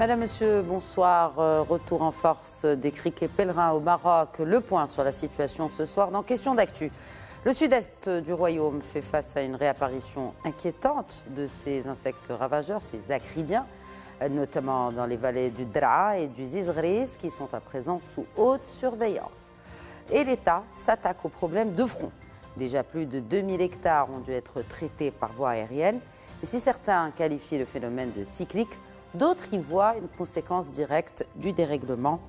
Madame, Monsieur, bonsoir. Retour en force des criquets pèlerins au Maroc. Le point sur la situation ce soir dans Question d'actu. Le sud-est du royaume fait face à une réapparition inquiétante de ces insectes ravageurs, ces acridiens, notamment dans les vallées du Dra et du Zizriz, qui sont à présent sous haute surveillance. Et l'État s'attaque au problème de front. Déjà plus de 2000 hectares ont dû être traités par voie aérienne. Et si certains qualifient le phénomène de cyclique, d'autres y voient une conséquence directe du dérèglement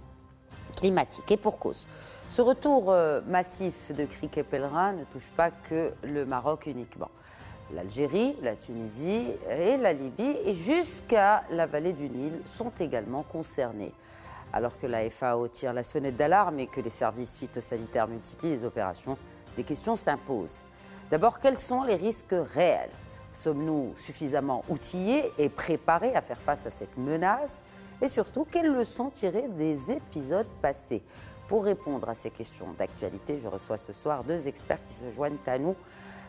climatique. Et pour cause, ce retour massif de criquets pèlerins ne touche pas que le Maroc uniquement. L'Algérie, la Tunisie et la Libye et jusqu'à la vallée du Nil sont également concernés. Alors que la FAO tire la sonnette d'alarme et que les services phytosanitaires multiplient les opérations, des questions s'imposent. D'abord, quels sont les risques réels ? Sommes-nous suffisamment outillés et préparés à faire face à cette menace ? Et surtout, quelles leçons tirer des épisodes passés ? Pour répondre à ces questions d'actualité, je reçois ce soir deux experts qui se joignent à nous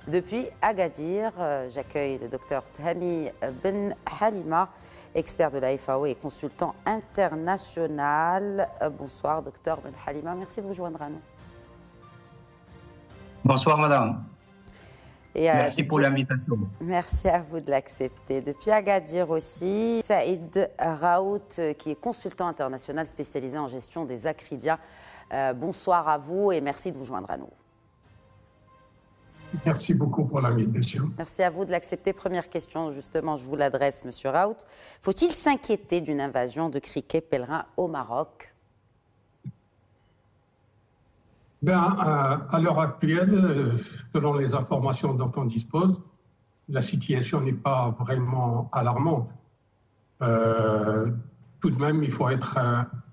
depuis Agadir. J'accueille le docteur Thami Ben Halima, expert de la FAO et consultant international. Bonsoir, docteur Ben Halima. Merci de vous joindre à nous. Bonsoir, madame. Merci pour l'invitation. Merci à vous de l'accepter. Depuis Agadir aussi, Saïd Raout, qui est consultant international spécialisé en gestion des acridiens. Bonsoir à vous et merci de vous joindre à nous. Merci beaucoup pour l'invitation. Merci à vous de l'accepter. Première question, justement, je vous l'adresse, monsieur Raout. Faut-il s'inquiéter d'une invasion de criquets pèlerins au Maroc ? À l'heure actuelle, selon les informations dont on dispose, la situation n'est pas vraiment alarmante. Tout de même, il faut être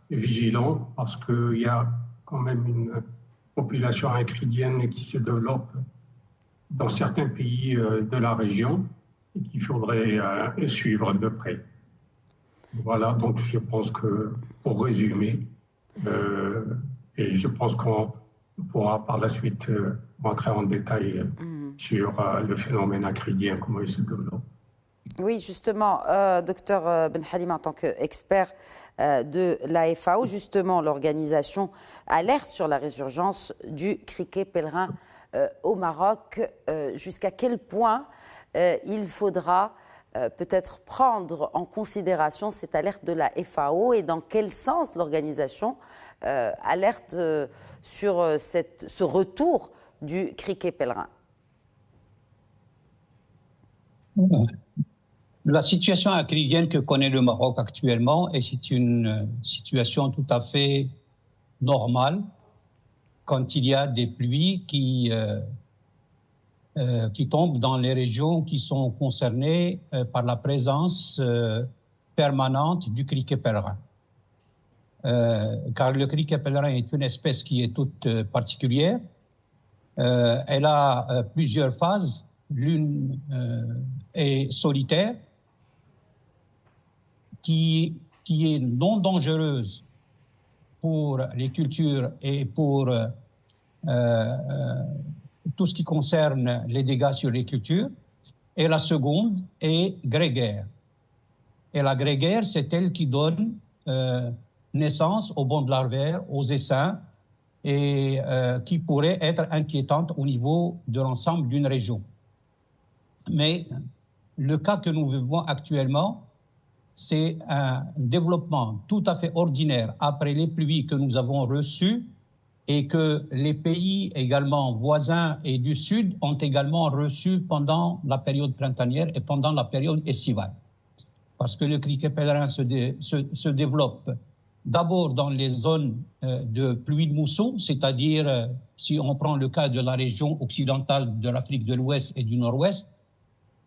vigilant parce qu'il y a quand même une population acridienne qui se développe dans certains pays de la région et qu'il faudrait suivre de près. Voilà, donc je pense que, pour résumer, et je pense qu'on pourra par la suite rentrer en détail sur le phénomène acridien, comment il se développe. Oui, justement, docteur Ben Halim, en tant qu'expert de la FAO, justement, l'organisation alerte sur la résurgence du criquet pèlerin au Maroc. Jusqu'à quel point il faudra peut-être prendre en considération cette alerte de la FAO et dans quel sens l'organisation alerte sur ce retour du criquet pèlerin? La situation acridienne que connaît le Maroc actuellement est une situation tout à fait normale quand il y a des pluies qui tombent dans les régions qui sont concernées par la présence permanente du criquet pèlerin. Car le criquet pèlerin est une espèce qui est toute particulière. Elle a plusieurs phases. L'une est solitaire, qui est non dangereuse pour les cultures et pour tout ce qui concerne les dégâts sur les cultures. Et la seconde est grégaire. Et la grégaire, c'est elle qui donne naissance aux bandes larvaires, aux essaims, et qui pourrait être inquiétante au niveau de l'ensemble d'une région. Mais le cas que nous vivons actuellement, c'est un développement tout à fait ordinaire après les pluies que nous avons reçues et que les pays également voisins et du Sud ont également reçu pendant la période printanière et pendant la période estivale. Parce que le criquet pèlerin se développe d'abord dans les zones de pluie de mousson, c'est-à-dire si on prend le cas de la région occidentale de l'Afrique de l'Ouest et du Nord-Ouest,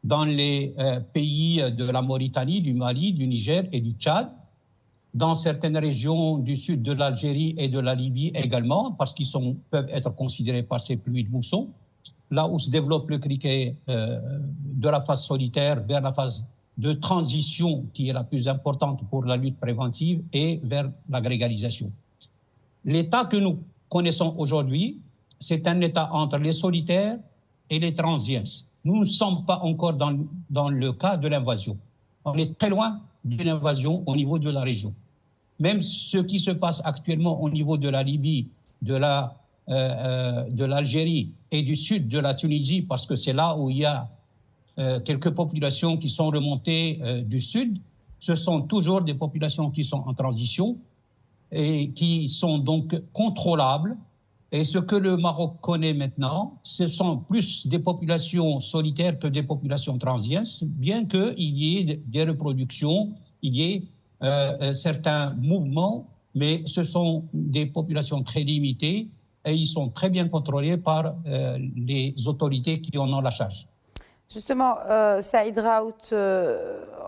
dans les pays de la Mauritanie, du Mali, du Niger et du Tchad, dans certaines régions du sud de l'Algérie et de la Libye également, parce qu'ils peuvent être considérés par ces pluies de mousson, là où se développe le criquet de la phase solitaire vers la phase de transition qui est la plus importante pour la lutte préventive et vers la grégalisation. L'état que nous connaissons aujourd'hui, c'est un état entre les solitaires et les transiens. Nous ne sommes pas encore dans le cas de l'invasion. on est très loin d'une invasion au niveau de la région. Même ce qui se passe actuellement au niveau de la Libye, de l'Algérie et du sud de la Tunisie, parce que c'est là où il y a quelques populations qui sont remontées du sud, ce sont toujours des populations qui sont en transition et qui sont donc contrôlables. Et ce que le Maroc connaît maintenant, ce sont plus des populations solitaires que des populations transientes, bien qu'il y ait des reproductions, il y ait certains mouvements, mais ce sont des populations très limitées et ils sont très bien contrôlés par les autorités qui en ont la charge. Justement, Saïd Raout,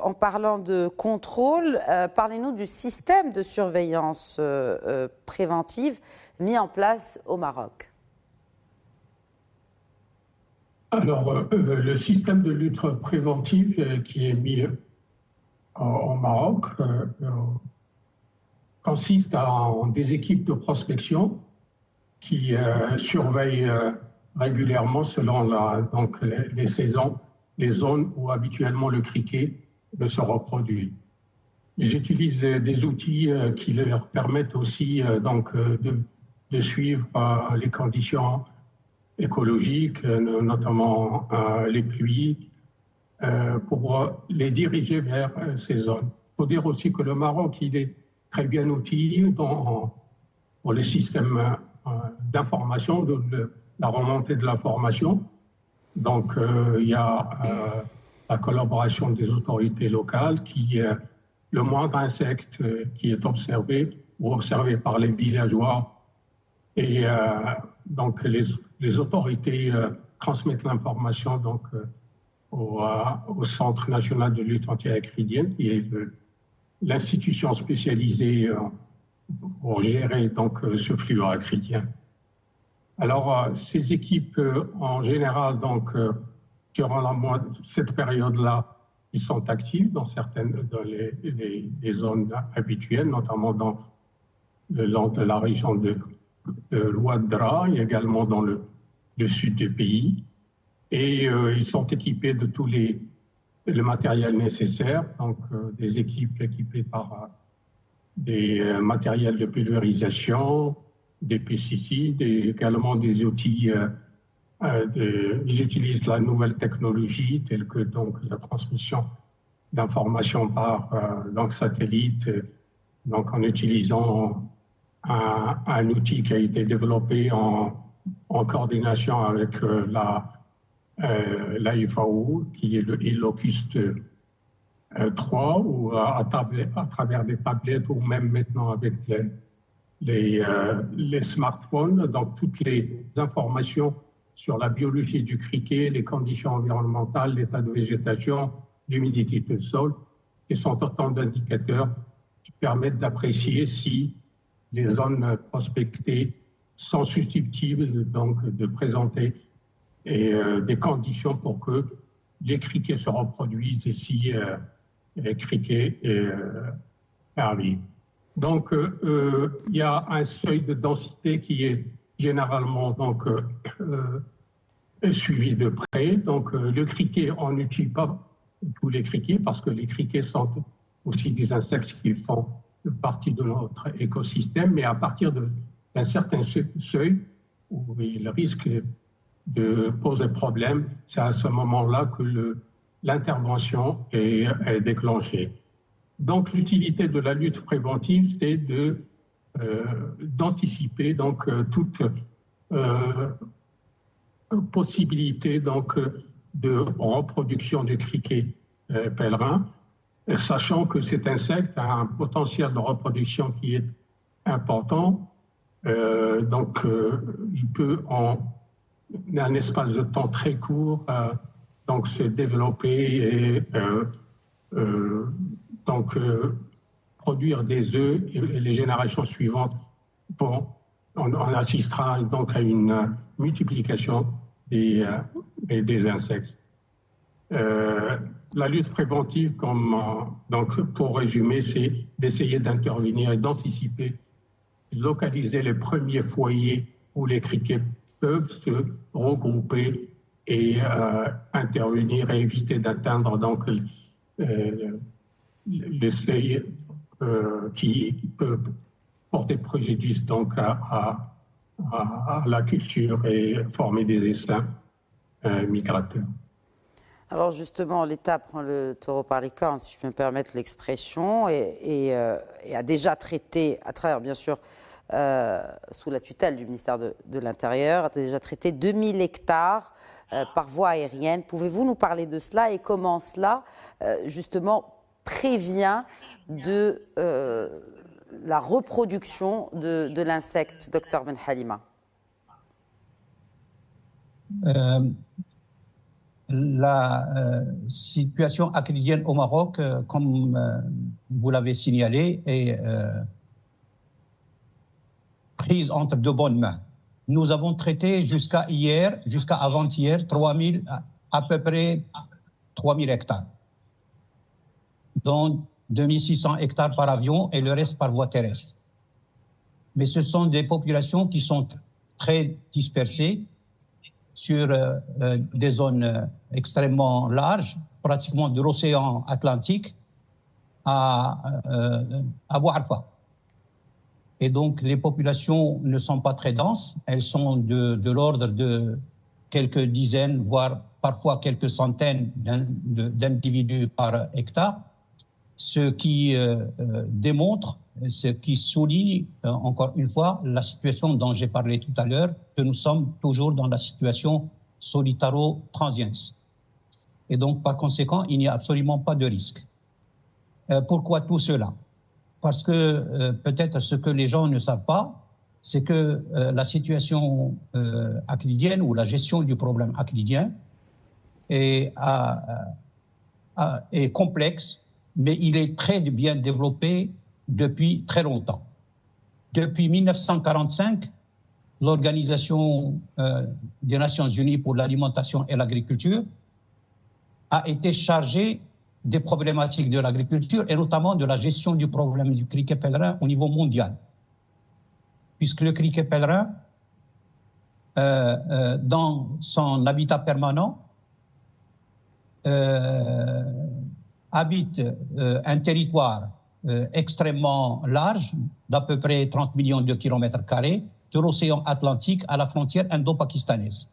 en parlant de contrôle, parlez-nous du système de surveillance préventive mis en place au Maroc. Alors, le système de lutte préventive qui est mis au Maroc consiste en des équipes de prospection qui surveillent régulièrement selon les saisons, les zones où habituellement le criquet se reproduit. J'utilise des outils qui leur permettent aussi de suivre les conditions écologiques, notamment les pluies, pour les diriger vers ces zones. Il faut dire aussi que le Maroc, il est très bien outillé pour les systèmes d'information, de la remontée de l'information. Donc, il y a la collaboration des autorités locales qui, le moindre insecte qui est observé ou observé par les villageois, et donc les autorités transmettent l'information au Centre national de lutte anti-acridienne, qui est l'institution spécialisée pour gérer ce flux acridien. Alors, ces équipes, en général, durant cette période-là, ils sont actifs dans les zones habituelles, notamment dans le long de la région de l'Ouadra et également dans le sud du pays. Et ils sont équipés de tout le matériel nécessaire, donc des équipes équipées par des matériels de pulvérisation, des pesticides et également des outils. Ils utilisent la nouvelle technologie telle que la transmission d'informations par satellite, en utilisant un outil qui a été développé en coordination avec l'AIFAO, qui est le e-Locust 3, ou à travers des tablettes ou même maintenant avec les smartphones. Donc toutes les informations sur la biologie du criquet, les conditions environnementales, l'état de végétation, l'humidité du sol, qui sont autant d'indicateurs qui permettent d'apprécier si les zones prospectées sont susceptibles de présenter des conditions pour que les criquets se reproduisent et si les criquets arrivent. Donc, il y a un seuil de densité qui est généralement suivi de près. Donc, le criquet, on n'utilise pas tous les criquets parce que les criquets sont aussi des insectes qui font partie de notre écosystème, mais à partir d'un certain seuil où ils risquent de poser problème, c'est à ce moment-là que l'intervention est déclenchée. Donc, l'utilité de la lutte préventive, c'est d'anticiper toute possibilité de reproduction du criquet pèlerin, sachant que cet insecte a un potentiel de reproduction qui est important. Il peut en un espace de temps très court se développer et produire des œufs, et les générations suivantes, on assistera à une multiplication des insectes. La lutte préventive, pour résumer, c'est d'essayer d'intervenir et d'anticiper, localiser les premiers foyers où les criquets peuvent se regrouper et intervenir et éviter d'atteindre le seuil qui peut porter préjudice donc à la culture et former des essaims migrateurs. Alors justement, l'État prend le taureau par les cornes, si je peux me permettre l'expression, et a déjà traité, à travers bien sûr, sous la tutelle du ministère de l'Intérieur, a déjà traité 2000 hectares par voie aérienne. Pouvez-vous nous parler de cela et comment cela, justement, prévient de la reproduction de l'insecte, Dr Ben Halima? La situation acridienne au Maroc, comme vous l'avez signalé, est prise entre de bonnes mains. Nous avons traité jusqu'à avant-hier, à peu près 3000 hectares, dont 2600 hectares par avion et le reste par voie terrestre. Mais ce sont des populations qui sont très dispersées sur des zones extrêmement larges, pratiquement de l'océan Atlantique à Bouarfa. Et donc, les populations ne sont pas très denses. Elles sont de l'ordre de quelques dizaines, voire parfois quelques centaines d'individus par hectare, ce qui démontre, ce qui souligne encore une fois la situation dont j'ai parlé tout à l'heure, que nous sommes toujours dans la situation solitaro-transiens. Et donc, par conséquent, il n'y a absolument pas de risque. Pourquoi tout cela? Parce que peut-être ce que les gens ne savent pas, c'est que la situation acridienne ou la gestion du problème acridien est complexe, mais il est très bien développé depuis très longtemps. Depuis 1945, l'Organisation des Nations Unies pour l'alimentation et l'agriculture a été chargée des problématiques de l'agriculture et notamment de la gestion du problème du criquet pèlerin au niveau mondial. Puisque le criquet pèlerin, dans son habitat permanent, habite un territoire extrêmement large, d'à peu près 30 millions de kilomètres carrés, de l'océan Atlantique à la frontière indo-pakistanaise.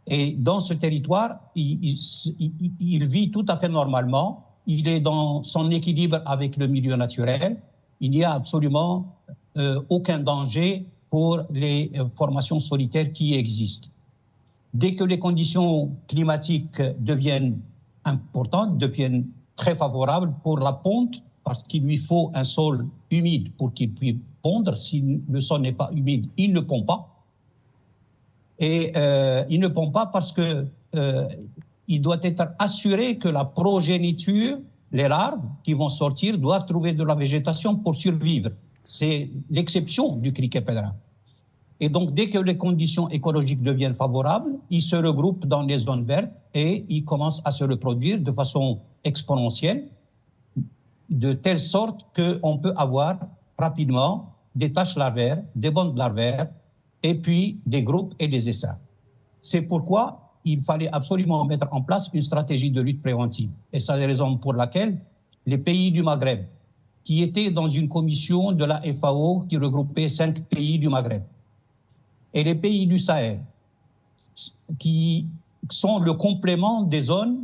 Et dans ce territoire, il vit tout à fait normalement, il est dans son équilibre avec le milieu naturel, il n'y a absolument aucun danger pour les formations solitaires qui existent. Dès que les conditions climatiques deviennent importantes, deviennent très favorables pour la ponte, parce qu'il lui faut un sol humide pour qu'il puisse pondre. Si le sol n'est pas humide, il ne pond pas. Et il ne pond pas parce que il doit être assuré que la progéniture, les larves qui vont sortir, doivent trouver de la végétation pour survivre. C'est l'exception du criquet pèlerin. Et donc, dès que les conditions écologiques deviennent favorables, ils se regroupent dans les zones vertes et ils commencent à se reproduire de façon exponentielle, de telle sorte qu'on peut avoir rapidement des taches larvaires, des bandes larvaires, et puis des groupes et des essaims. C'est pourquoi il fallait absolument mettre en place une stratégie de lutte préventive. Et c'est la raison pour laquelle les pays du Maghreb, qui étaient dans une commission de la FAO qui regroupait 5 pays du Maghreb, et les pays du Sahel, qui sont le complément des zones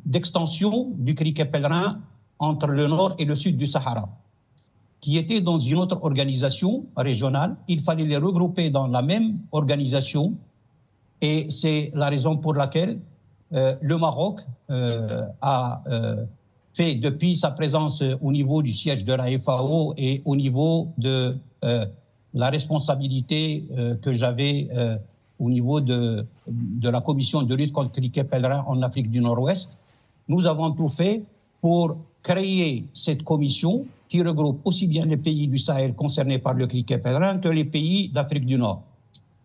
d'extension du criquet pèlerin entre le nord et le sud du Sahara, qui étaient dans une autre organisation régionale. Il fallait les regrouper dans la même organisation et c'est la raison pour laquelle le Maroc a fait, depuis sa présence au niveau du siège de la FAO et au niveau de la responsabilité que j'avais au niveau de la commission de lutte contre le criquet pèlerin en Afrique du Nord-Ouest, nous avons tout fait pour créer cette commission qui regroupe aussi bien les pays du Sahel concernés par le criquet pèlerin que les pays d'Afrique du Nord.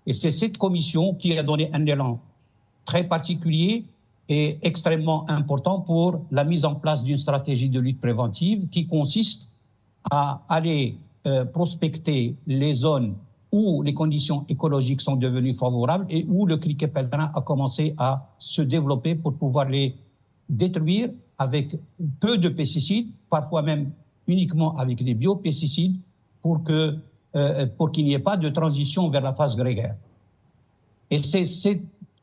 Et c'est cette commission qui a donné un élan très particulier et extrêmement important pour la mise en place d'une stratégie de lutte préventive qui consiste à aller prospecter les zones où les conditions écologiques sont devenues favorables et où le criquet pèlerin a commencé à se développer pour pouvoir les détruire avec peu de pesticides, parfois même uniquement avec des biopesticides, pour qu'il n'y ait pas de transition vers la phase grégaire. Et c'est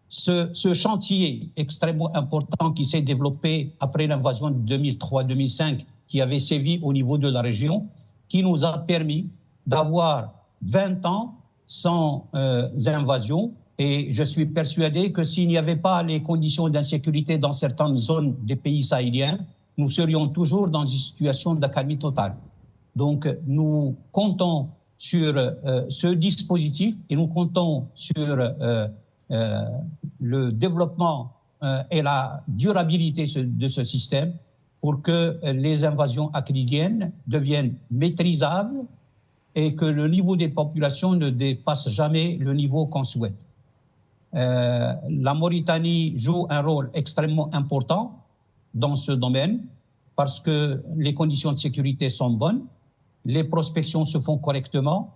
ce chantier extrêmement important qui s'est développé après l'invasion de 2003-2005, qui avait sévi au niveau de la région, qui nous a permis d'avoir 20 ans sans invasion. Et je suis persuadé que s'il n'y avait pas les conditions d'insécurité dans certaines zones des pays sahéliens, nous serions toujours dans une situation d'accalmie totale. Donc, nous comptons sur ce dispositif et nous comptons sur le développement et la durabilité de ce système pour que les invasions acridiennes deviennent maîtrisables et que le niveau des populations ne dépasse jamais le niveau qu'on souhaite. La Mauritanie joue un rôle extrêmement important dans ce domaine parce que les conditions de sécurité sont bonnes, les prospections se font correctement.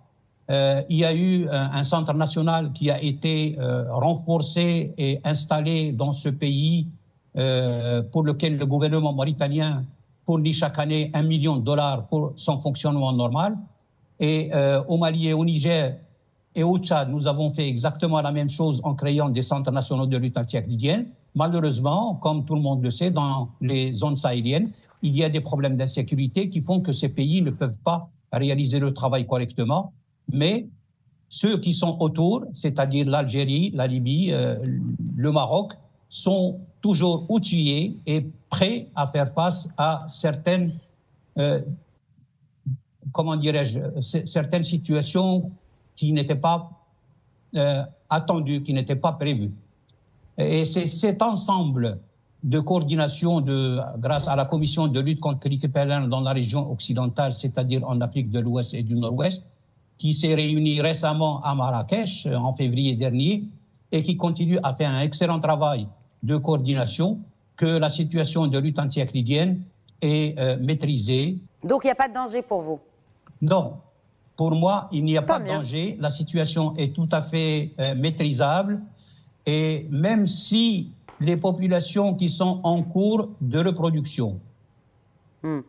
Il y a eu un centre national qui a été renforcé et installé dans ce pays pour lequel le gouvernement mauritanien fournit chaque année $1 million pour son fonctionnement normal. Et au Mali et au Niger et au Tchad, nous avons fait exactement la même chose en créant des centres nationaux de lutte anti-acridienne. Malheureusement, comme tout le monde le sait, dans les zones sahéliennes, il y a des problèmes d'insécurité qui font que ces pays ne peuvent pas réaliser le travail correctement. Mais ceux qui sont autour, c'est-à-dire l'Algérie, la Libye, le Maroc, sont toujours outillés et prêts à faire face à certaines, certaines situations qui n'étaient pas attendues, qui n'étaient pas prévues. Et c'est cet ensemble de coordination grâce à la commission de lutte contre les criquets pèlerins dans la région occidentale, c'est-à-dire en Afrique de l'Ouest et du Nord-Ouest, qui s'est réuni récemment à Marrakech en février dernier et qui continue à faire un excellent travail de coordination, que la situation de lutte anti-acridienne est maîtrisée. Donc il n'y a pas de danger pour vous? Non. Pour moi, il n'y a pas de danger. La situation est tout à fait maîtrisable. Et même si les populations qui sont en cours de reproduction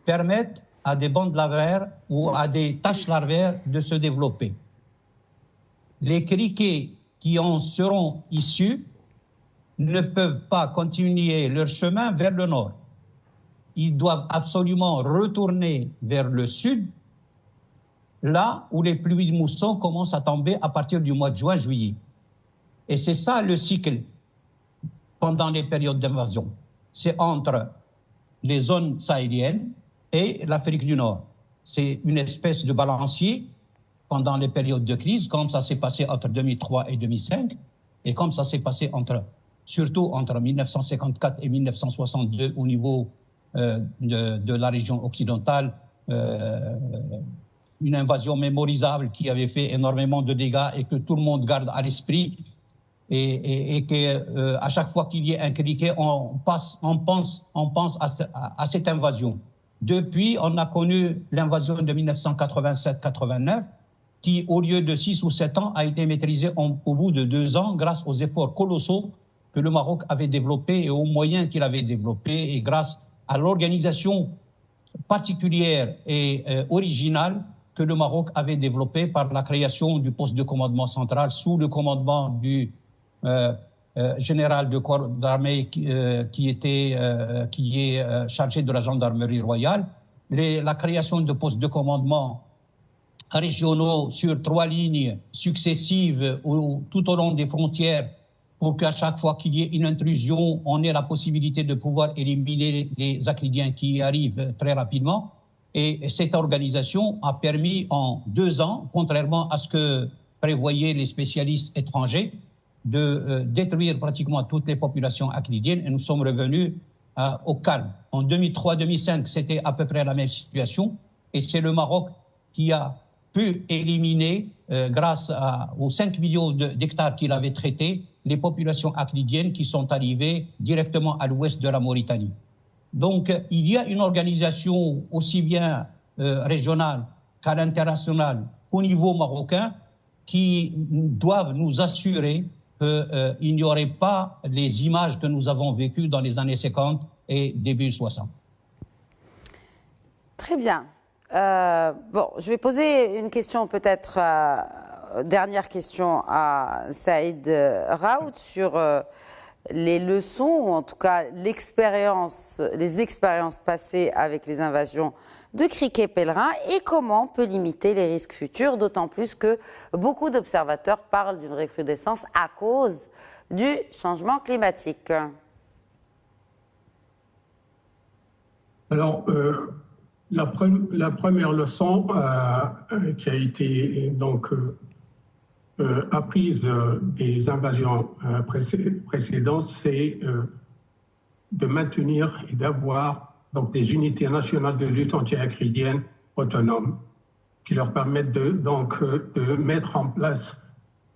permettent à des bandes larvaires ou à des taches larvaires de se développer, les criquets qui en seront issus ne peuvent pas continuer leur chemin vers le nord. Ils doivent absolument retourner vers le sud, là où les pluies de mousson commencent à tomber à partir du mois de juin-juillet. Et c'est ça le cycle pendant les périodes d'invasion. C'est entre les zones sahéliennes et l'Afrique du Nord. C'est une espèce de balancier pendant les périodes de crise, comme ça s'est passé entre 2003 et 2005, et comme ça s'est passé surtout entre 1954 et 1962 au niveau de la région occidentale, une invasion mémorisable qui avait fait énormément de dégâts et que tout le monde garde à l'esprit, et que à chaque fois qu'il y ait un criquet, on pense à cette invasion. Depuis, on a connu l'invasion de 1987-89, qui, au lieu de 6 ou 7 ans, a été maîtrisée au bout de 2 ans grâce aux efforts colossaux que le Maroc avait développés et aux moyens qu'il avait développés, et grâce à l'organisation particulière et originale que le Maroc avait développée par la création du poste de commandement central sous le commandement du général de corps d'armée qui est chargé de la gendarmerie royale, la création de postes de commandement régionaux sur 3 lignes successives tout au long des frontières, pour qu'à chaque fois qu'il y ait une intrusion, on ait la possibilité de pouvoir éliminer les acridiens qui arrivent très rapidement. Et cette organisation a permis en 2 ans, contrairement à ce que prévoyaient les spécialistes étrangers, de détruire pratiquement toutes les populations acridiennes, et nous sommes revenus au calme. En 2003-2005, c'était à peu près la même situation, et c'est le Maroc qui a pu éliminer, grâce aux 5 millions d'hectares qu'il avait traités, les populations acridiennes qui sont arrivées directement à l'ouest de la Mauritanie. Donc, il y a une organisation aussi bien régionale qu'à l'international, qu'au niveau marocain, qui doivent nous assurer qu'il n'y aurait pas les images que nous avons vécues dans les années 50 et début 60. Très bien. Bon, je vais poser une question peut-être, dernière question à Saïd Raoud sur les leçons, ou en tout cas les expériences passées avec les invasions de criquets pèlerins et comment on peut limiter les risques futurs, d'autant plus que beaucoup d'observateurs parlent d'une recrudescence à cause du changement climatique. Alors, la première leçon qui a été donc apprise des invasions précédentes, c'est de maintenir et d'avoir donc des unités nationales de lutte anti-acridienne autonomes qui leur permettent de mettre en place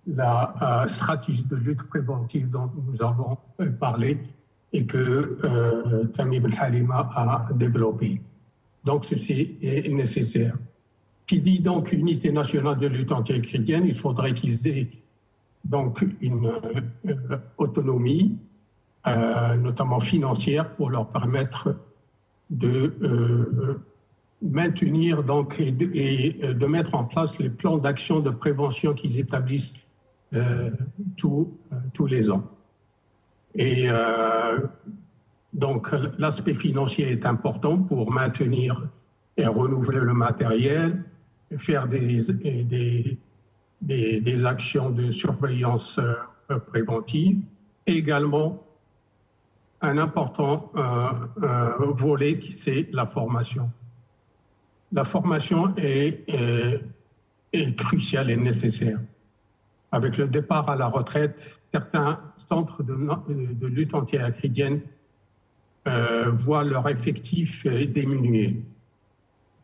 la stratégie de lutte préventive dont nous avons parlé et que Tamim Ben Halima a développée. Donc ceci est nécessaire. Qui dit donc unité nationale de lutte anti-acridienne, il faudrait qu'ils aient donc une autonomie, notamment financière, pour leur permettre de maintenir donc et de mettre en place les plans d'action de prévention qu'ils établissent tous les ans. Et donc l'aspect financier est important pour maintenir et renouveler le matériel, faire des actions de surveillance préventive, et également un important volet qui c'est la formation. La formation est cruciale et nécessaire. Avec le départ à la retraite, certains centres de lutte anti-acridienne voient leur effectif diminuer.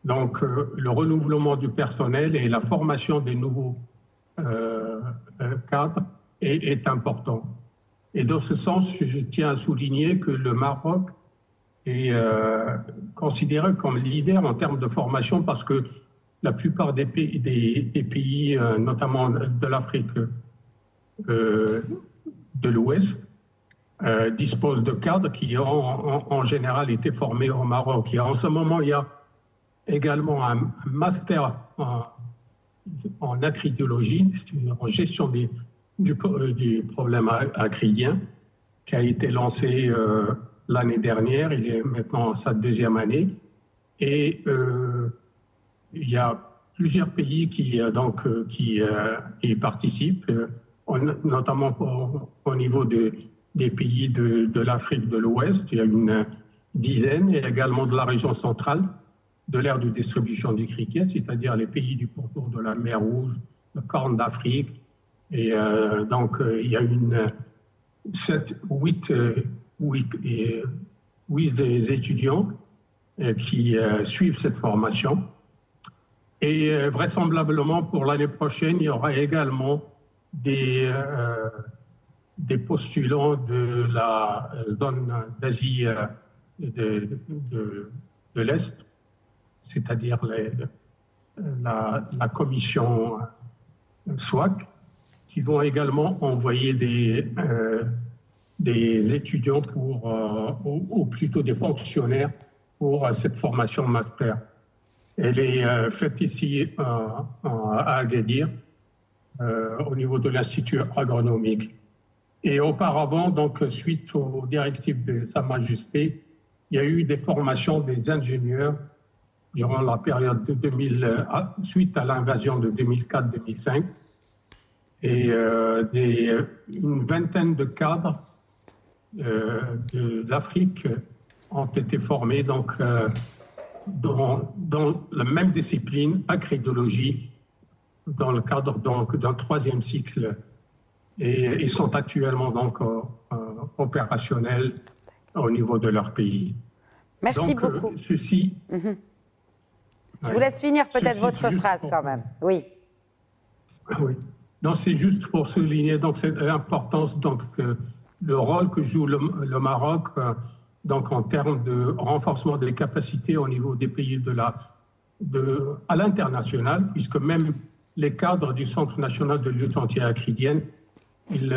Donc, le renouvellement du personnel et la formation des nouveaux cadres est important. Et dans ce sens, je tiens à souligner que le Maroc est considéré comme leader en termes de formation parce que la plupart des pays notamment de l'Afrique de l'Ouest, disposent de cadres qui ont en général été formés au Maroc. Et en ce moment, il y a également un master en acridologie, en gestion du problème acridien, qui a été lancé l'année dernière. Il est maintenant en sa deuxième année. Et il y a plusieurs pays qui y participent, notamment au niveau des pays de l'Afrique de l'Ouest. Il y a une dizaine, et également de la région centrale, de l'aire de distribution du criquet, c'est-à-dire les pays du pourtour de la mer Rouge, le Corne d'Afrique. Et donc, il y a 8 étudiants qui suivent cette formation. Et vraisemblablement, pour l'année prochaine, il y aura également des postulants de la zone d'Asie de l'Est, c'est-à-dire la commission SWAC, qui vont également envoyer des étudiants ou plutôt des fonctionnaires pour cette formation master. Elle est faite ici à Agadir, au niveau de l'Institut agronomique. Et auparavant, donc, suite aux directives de Sa Majesté, il y a eu des formations des ingénieurs durant la période de suite à l'invasion de 2004-2005. Et une vingtaine de cadres de l'Afrique ont été formés donc, dans la même discipline, acridologie, dans le cadre d'un 3e cycle. Et ils sont actuellement donc opérationnels au niveau de leur pays. Merci donc, beaucoup. Ceci. Je vous laisse finir peut-être votre phrase quand même. Oui. Oui. Non, c'est juste pour souligner donc l'importance donc le rôle que joue le Maroc donc en termes de renforcement des capacités au niveau des pays à l'international, puisque même les cadres du Centre national de lutte anti-acridienne, ils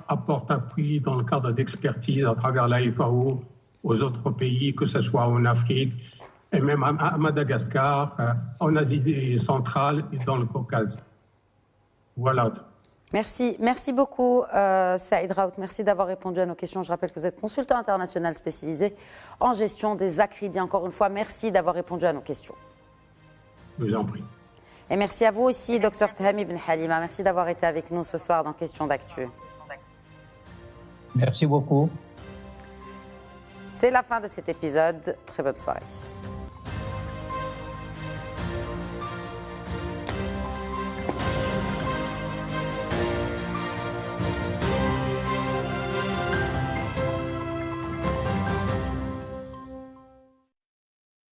apportent appui dans le cadre d'expertise à travers la FAO aux autres pays, que ce soit en Afrique et même à Madagascar, en Asie centrale et dans le Caucase. Voilà. Merci beaucoup Saïd Raout, merci d'avoir répondu à nos questions. Je rappelle que vous êtes consultant international spécialisé en gestion des acridiens. Encore une fois, merci d'avoir répondu à nos questions. Je vous en prie. Et merci à vous aussi, Dr Tahami Ben Halima. Merci d'avoir été avec nous ce soir dans Questions d'Actu. Merci beaucoup. C'est la fin de cet épisode. Très bonne soirée.